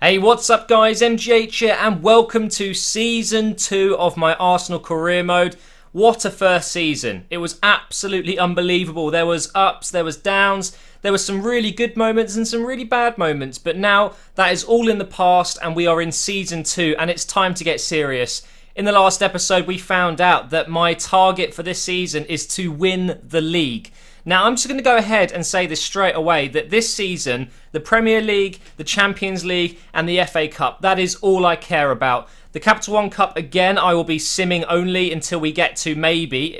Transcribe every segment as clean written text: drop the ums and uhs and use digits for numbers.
Hey, what's up guys, MGH here and welcome to Season 2 of my Arsenal career mode. What a first season. It was absolutely unbelievable. There was ups, there was downs, there were some really good moments and some really bad moments. But now that is all in the past and we are in Season 2 and it's time to get serious. In the last episode we found out that my target for this season is to win the league. Now, I'm just going to go ahead and say this straight away, that this season, the Premier League, the Champions League and the FA Cup, that is all I care about. The Capital One Cup, again, I will be simming only until we get to maybe,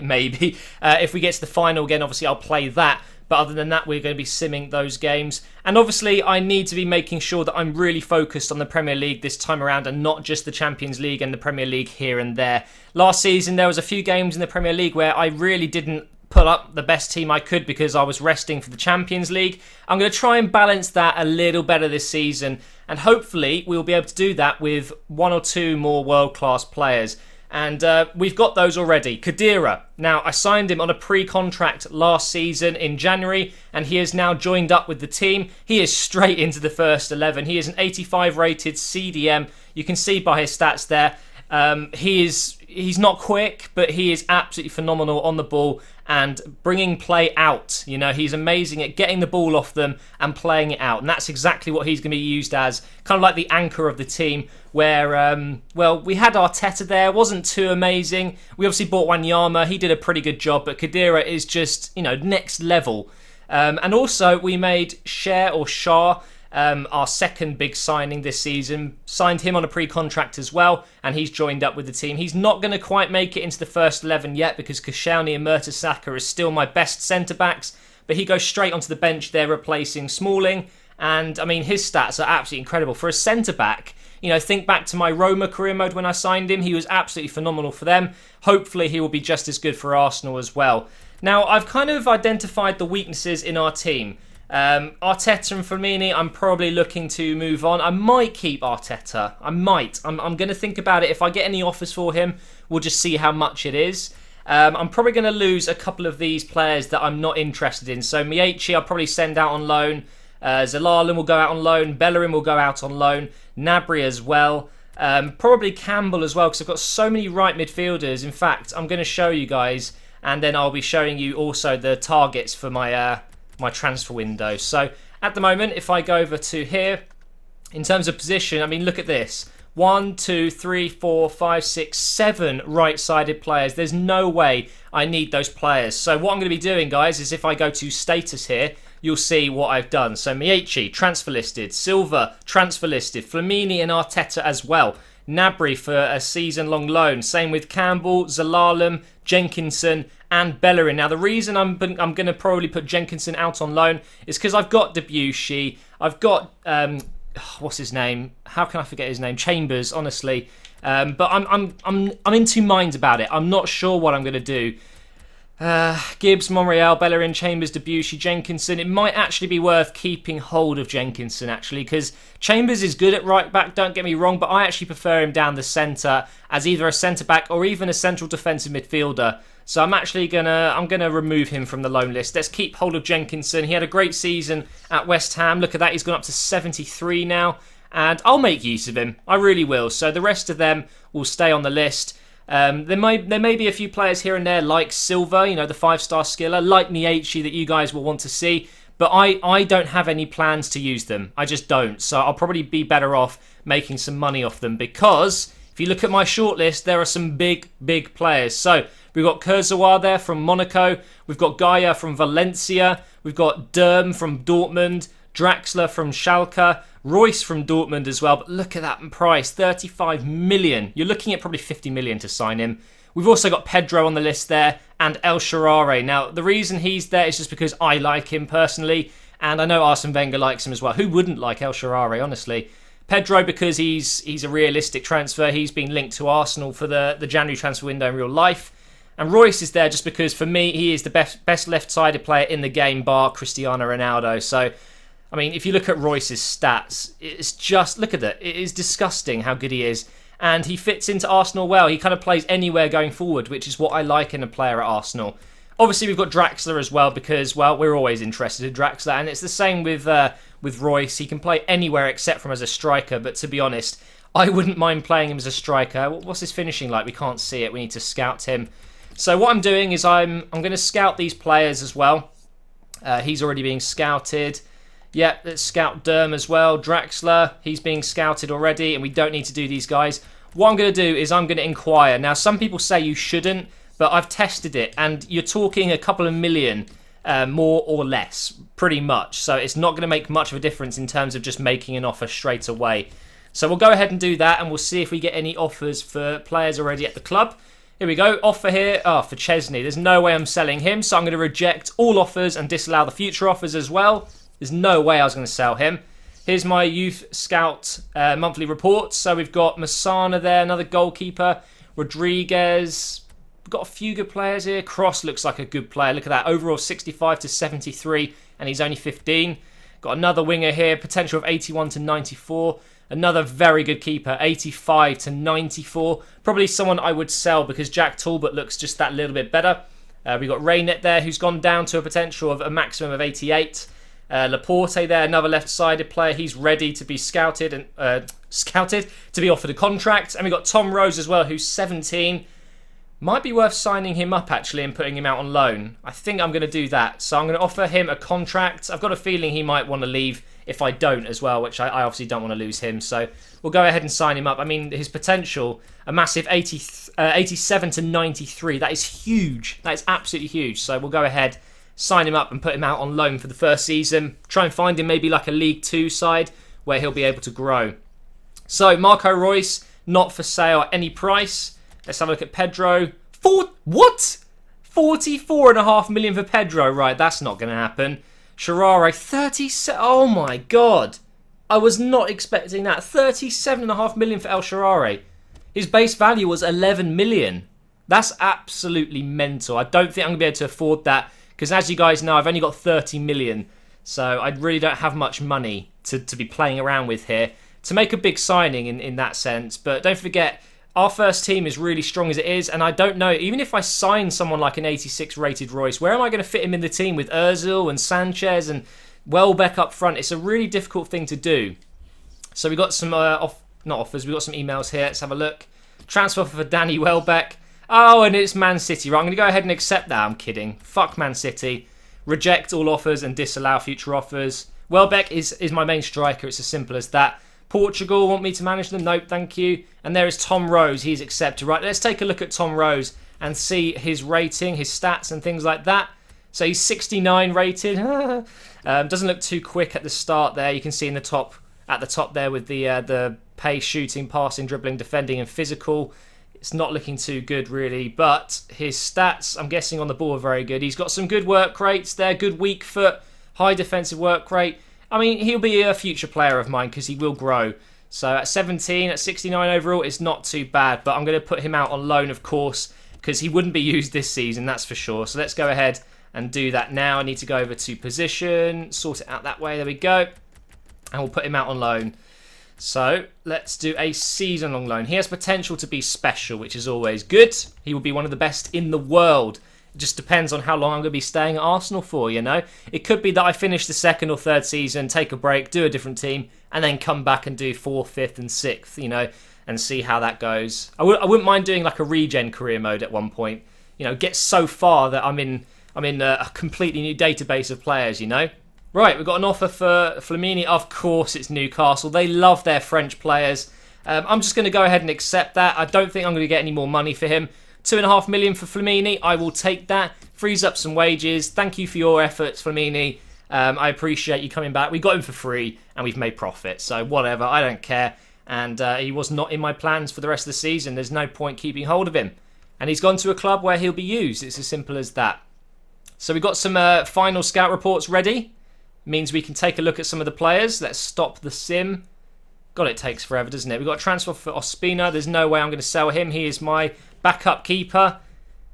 if we get to the final again, obviously I'll play that. But other than that, we're going to be simming those games. And obviously, I need to be making sure that I'm really focused on the Premier League this time around and not just the Champions League and the Premier League here and there. Last season, there was a few games in the Premier League where I really didn't put up the best team I could because I was resting for the Champions League. I'm going to try and balance that a little better this season, and hopefully we'll be able to do that with one or two more world-class players. And we've got those already. Khedira. Now, I signed him on a pre-contract last season in January, and he has now joined up with the team. He is straight into the first 11. He is an 85 rated CDM. You can see by his stats there. He's not quick, but he is absolutely phenomenal on the ball and bringing play out. You know, he's amazing at getting the ball off them and playing it out. And that's exactly what he's going to be used as, kind of like the anchor of the team, where, well, we had Arteta there, wasn't too amazing. We obviously bought Wanyama, he did a pretty good job, but Khedira is just, you know, next level. And also, we made Shah, our second big signing this season, signed him on a pre-contract as well, and he's joined up with the team. He's not going to quite make it into the first 11 yet because Koscielny and Mertesacker are still my best centre-backs, but he goes straight onto the bench there replacing Smalling, and I mean his stats are absolutely incredible. For a centre-back, you know, think back to my Roma career mode when I signed him, he was absolutely phenomenal for them. Hopefully he will be just as good for Arsenal as well. Now, I've kind of identified the weaknesses in our team. Arteta and Firmini, I'm probably looking to move on. I might keep Arteta. I'm going to think about it. If I get any offers for him, we'll just see how much it is. I'm probably going to lose a couple of these players that I'm not interested in. So Miyaichi, I'll probably send out on loan. Zelalem will go out on loan. Bellerin will go out on loan. Gnabry as well. Probably Campbell as well, because I've got so many right midfielders. In fact, I'm going to show you guys, and then I'll be showing you also the targets for my transfer window. So at the moment, if I go over to here, in terms of position, I mean, look at this. 1, 2, 3, 4, 5, 6, 7 right-sided players. There's no way I need those players. So what I'm going to be doing, guys, is if I go to status here, you'll see what I've done. So Miyaichi, transfer listed. Silva, transfer listed. Flamini and Arteta as well. Gnabry for a season-long loan. Same with Campbell, Zelalem, Jenkinson and Bellerin. Now, the reason I'm going to probably put Jenkinson out on loan is because I've got Debussy, I've got what's his name? How can I forget his name? Chambers, honestly. But I'm in two minds about it. I'm not sure what I'm going to do. Gibbs, Monreal, Bellerin, Chambers, Debussy, Jenkinson. It might actually be worth keeping hold of Jenkinson, actually, because Chambers is good at right back, don't get me wrong, but I actually prefer him down the centre as either a centre back or even a central defensive midfielder. So I'm actually gonna remove him from the loan list. Let's keep hold of Jenkinson. He had a great season at West Ham. Look at that, he's gone up to 73 now, and I'll make use of him. I really will. So the rest of them will stay on the list. There may be a few players here and there like Silva, you know, the 5-star skiller, like Miyaichi that you guys will want to see, but I don't have any plans to use them. I just don't. So I'll probably be better off making some money off them because if you look at my shortlist, there are some big players. So we've got Kurzawa there from Monaco, we've got Gaia from Valencia, we've got Derm from Dortmund, Draxler from Schalke, Royce from Dortmund as well. But look at that price, 35 million. You're looking at probably 50 million to sign him. We've also got Pedro on the list there and El Shaarawy. Now, the reason he's there is just because I like him personally, and I know Arsene Wenger likes him as well. Who wouldn't like El Shaarawy, honestly? Pedro, because he's a realistic transfer. He's been linked to Arsenal for the January transfer window in real life. And Royce is there just because, for me, he is the best left-sided player in the game, bar Cristiano Ronaldo. So, I mean, if you look at Royce's stats, it's just, look at that. It is disgusting how good he is. And he fits into Arsenal well. He kind of plays anywhere going forward, which is what I like in a player at Arsenal. Obviously, we've got Draxler as well because, well, we're always interested in Draxler. And it's the same with Royce. He can play anywhere except from as a striker. But to be honest, I wouldn't mind playing him as a striker. What's his finishing like? We can't see it. We need to scout him. So what I'm doing is I'm going to scout these players as well. He's already being scouted. Yep, let's scout Derm as well. Draxler, he's being scouted already, and we don't need to do these guys. What I'm going to do is I'm going to inquire. Now, some people say you shouldn't, but I've tested it, and you're talking a couple of million, more or less, pretty much. So it's not going to make much of a difference in terms of just making an offer straight away. So we'll go ahead and do that, and we'll see if we get any offers for players already at the club. Here we go, offer here. Oh, for Chesney. There's no way I'm selling him, so I'm going to reject all offers and disallow the future offers as well. There's no way I was going to sell him. Here's my Youth Scout monthly reports. So we've got Masana there, another goalkeeper. Rodriguez. We've got a few good players here. Cross looks like a good player. Look at that. Overall 65 to 73, and he's only 15. Got another winger here. Potential of 81 to 94. Another very good keeper, 85 to 94. Probably someone I would sell because Jack Talbot looks just that little bit better. We've got Raynet there, who's gone down to a potential of a maximum of 88. Laporte there, another left-sided player. He's ready to be scouted and to be offered a contract. And we've got Tom Rose as well, who's 17. Might be worth signing him up, actually, and putting him out on loan. I think I'm going to do that. So I'm going to offer him a contract. I've got a feeling he might want to leave if I don't as well, which I obviously don't want to lose him. So we'll go ahead and sign him up. I mean, his potential, a massive 87 to 93. That is huge. That is absolutely huge. So we'll go ahead, sign him up and put him out on loan for the first season. Try and find him maybe like a League 2 side where he'll be able to grow. So Marco Reus, not for sale at any price. Let's have a look at Pedro. What? 44.5 million for Pedro. Right, that's not going to happen. Sharare, 37. Oh my god. I was not expecting that. 37.5 million for El Sharare. His base value was 11 million. That's absolutely mental. I don't think I'm going to be able to afford that because, as you guys know, I've only got 30 million. So I really don't have much money to be playing around with here to make a big signing in that sense. But don't forget, our first team is really strong as it is, and I don't know, even if I sign someone like an 86 rated Royce, where am I going to fit him in the team with Ozil and Sanchez and Welbeck up front? It's a really difficult thing to do. So we got some, not offers, we got some emails here. Let's have a look. Transfer for Danny Welbeck. Oh, and it's Man City. Right, I'm going to go ahead and accept that. I'm kidding. Fuck Man City. Reject all offers and disallow future offers. Welbeck is my main striker. It's as simple as that. Portugal want me to manage them? Nope, thank you. And there is Tom Rose. He's accepted. Right, let's take a look at Tom Rose and see his rating, his stats and things like that. So he's 69 rated. Doesn't look too quick at the start there. You can see at the top there with the pace, shooting, passing, dribbling, defending and physical. It's not looking too good really, but his stats, I'm guessing on the ball, are very good. He's got some good work rates there, good weak foot, high defensive work rate. I mean, he'll be a future player of mine because he will grow. So at 17, at 69 overall, it's not too bad. But I'm going to put him out on loan, of course, because he wouldn't be used this season, that's for sure. So let's go ahead and do that now. I need to go over to position, sort it out that way. There we go. And we'll put him out on loan. So let's do a season-long loan. He has potential to be special, which is always good. He will be one of the best in the world. It just depends on how long I'm going to be staying at Arsenal for, you know. It could be that I finish the second or third season, take a break, do a different team, and then come back and do 4th, 5th, and 6th, you know, and see how that goes. I wouldn't mind doing like a regen career mode at one point. You know, get so far that I'm in a completely new database of players, you know. Right, we've got an offer for Flamini. Of course, it's Newcastle. They love their French players. I'm just going to go ahead and accept that. I don't think I'm going to get any more money for him. 2.5 million for Flamini. I will take that. Frees up some wages. Thank you for your efforts, Flamini. I appreciate you coming back. We got him for free and we've made profit. So whatever, I don't care. And he was not in my plans for the rest of the season. There's no point keeping hold of him. And he's gone to a club where he'll be used. It's as simple as that. So we've got some final scout reports ready. Means we can take a look at some of the players. Let's stop the sim. God, it takes forever, doesn't it? We've got a transfer for Ospina. There's no way I'm going to sell him. He is my backup keeper.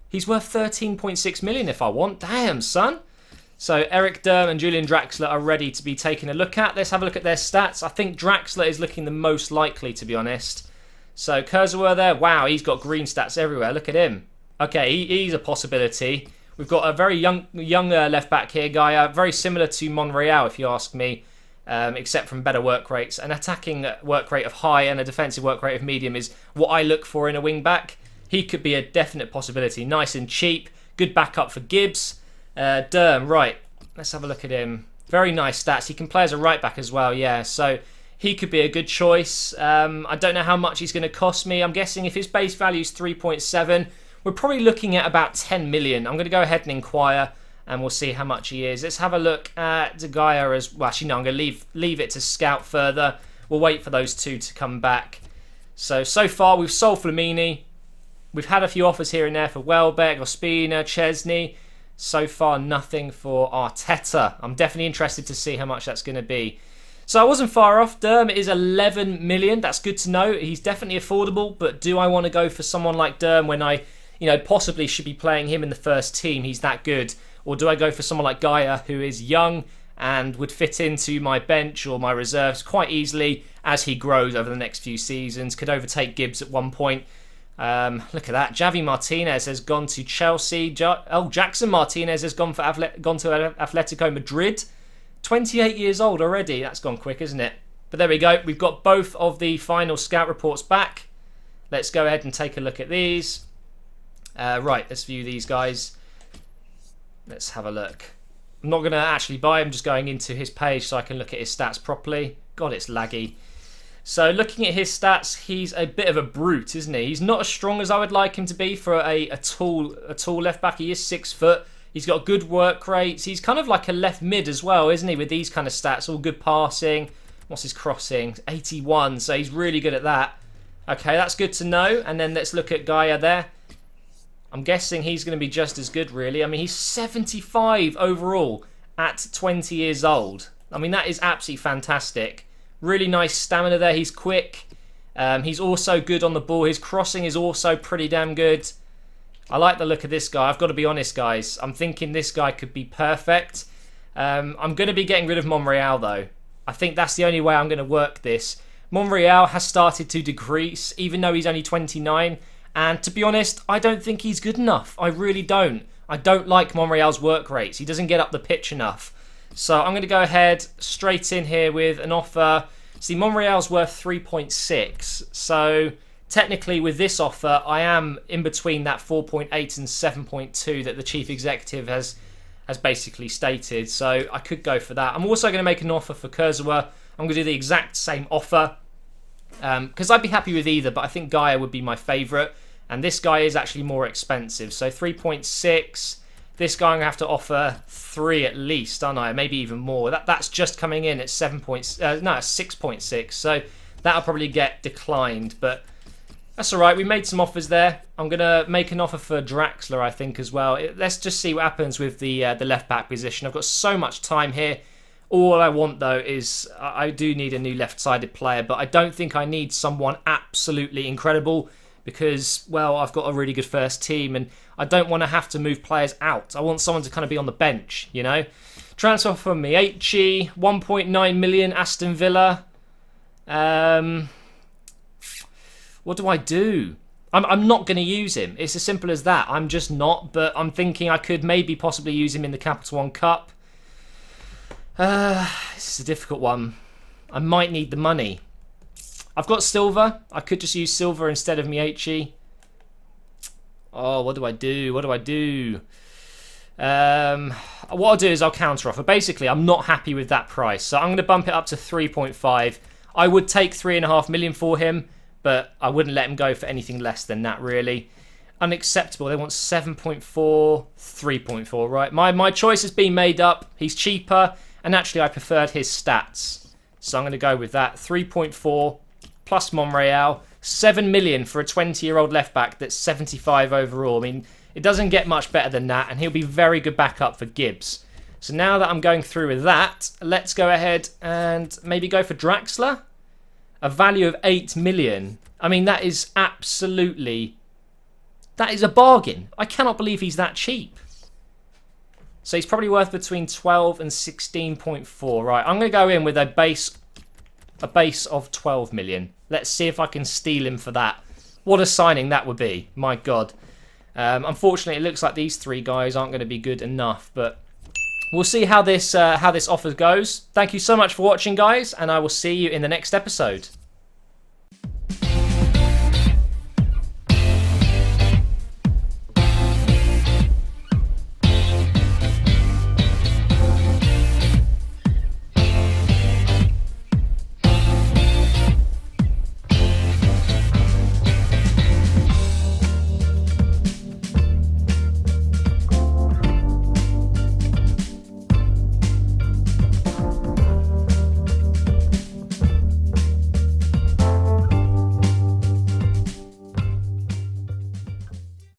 He's worth 13.6 million if I want. Damn, son. So Eric Durm and Julian Draxler are ready to be taken a look at. Let's have a look at their stats. I think Draxler is looking the most likely, to be honest. So Kurzawa there. Wow, he's got green stats everywhere. Look at him. Okay, he's a possibility. We've got a very young left back here, Gaia, very similar to Monreal, if you ask me, except from better work rates. An attacking work rate of high and a defensive work rate of medium is what I look for in a wing back. He could be a definite possibility. Nice and cheap, good backup for Gibbs. Durm, right, let's have a look at him. Very nice stats. He can play as a right back as well, yeah, so he could be a good choice. I don't know how much he's going to cost me. I'm guessing if his base value is 3.7, we're probably looking at about 10 million. I'm going to go ahead and inquire, and we'll see how much he is. Let's have a look at De Gea as well. Actually, no, I'm going to leave it to scout further. We'll wait for those two to come back. So far, we've sold Flamini. We've had a few offers here and there for Welbeck, Ospina, Chesney. So far, nothing for Arteta. I'm definitely interested to see how much that's going to be. So I wasn't far off. Durm is 11 million. That's good to know. He's definitely affordable, but do I want to go for someone like Durm when I, possibly should be playing him in the first team? He's that good. Or do I go for someone like Gaia, who is young and would fit into my bench or my reserves quite easily as he grows over the next few seasons? Could overtake Gibbs at one point. Look at that. Javi Martinez has gone to Chelsea. Jackson Martinez has gone to Atletico Madrid. 28 years old already. That's gone quick, isn't it? But there we go. We've got both of the final scout reports back. Let's go ahead and take a look at these. Right, let's view these guys. Let's have a look. I'm not going to actually buy him, just going into his page so I can look at his stats properly. God, it's laggy. So looking at his stats, he's a bit of a brute, isn't he? He's not as strong as I would like him to be for a tall left back. He is 6 foot. He's got good work rates. He's kind of like a left mid as well, isn't he, with these kind of stats? All good passing. What's his crossing? 81, so he's really good at that. Okay, that's good to know. And then let's look at Gaia there. I'm guessing he's going to be just as good, really. I mean, he's 75 overall at 20 years old. I mean, that is absolutely fantastic. Really nice stamina there. He's quick. He's also good on the ball. His crossing is also pretty damn good. I like the look of this guy. I've got to be honest, guys. I'm thinking this guy could be perfect. I'm going to be getting rid of Monreal, though. I think that's the only way I'm going to work this. Monreal has started to decrease, even though he's only 29. And to be honest, I don't think he's good enough. I really don't. I don't like Monreal's work rates. He doesn't get up the pitch enough. So I'm going to go ahead straight in here with an offer. See, Monreal's worth 3.6. So technically, with this offer, I am in between that 4.8 and 7.2 that the chief executive has basically stated. So I could go for that. I'm also going to make an offer for Kurzawa. I'm going to do the exact same offer because I'd be happy with either, but I think Gaia would be my favourite. And this guy is actually more expensive. So 3.6. This guy I'm going to have to offer 3 at least, aren't I? Maybe even more. That's just coming in at 6.6. So that'll probably get declined, but that's all right. We made some offers there. I'm going to make an offer for Draxler, I think, as well. Let's just see what happens with the left-back position. I've got so much time here. All I want, though, is I do need a new left-sided player, but I don't think I need someone absolutely incredible because, well, I've got a really good first team and I don't want to have to move players out. I want someone to kind of be on the bench, you know. Transfer from Mieci, 1.9 million, Aston Villa. What do I do? I'm not going to use him. It's as simple as that. I'm just not, but I'm thinking I could maybe possibly use him in the Capital One Cup. This is a difficult one. I might need the money. I've got Silva. I could just use Silva instead of Mieci. Oh, what do I do? What I'll do is I'll counter offer. Basically, I'm not happy with that price, so I'm going to bump it up to 3.5. I would take 3.5 million for him, but I wouldn't let him go for anything less than that, really. Unacceptable. They want 7.4, 3.4, right? My choice has been made up. He's cheaper, and actually I preferred his stats. So I'm going to go with that. 3.4 plus Monreal. 7 million for a 20-year-old left-back that's 75 overall. I mean, it doesn't get much better than that, and he'll be very good backup for Gibbs. So now that I'm going through with that, let's go ahead and maybe go for Draxler. A value of 8 million. I mean, that is absolutely... That is a bargain. I cannot believe he's that cheap. So he's probably worth between 12 and 16.4. Right, I'm going to go in with a base of 12 million. Let's see if I can steal him for that. What a signing that would be. My God. Unfortunately, it looks like these 3 guys aren't going to be good enough, but we'll see how this offer goes. Thank you so much for watching, guys, and I will see you in the next episode.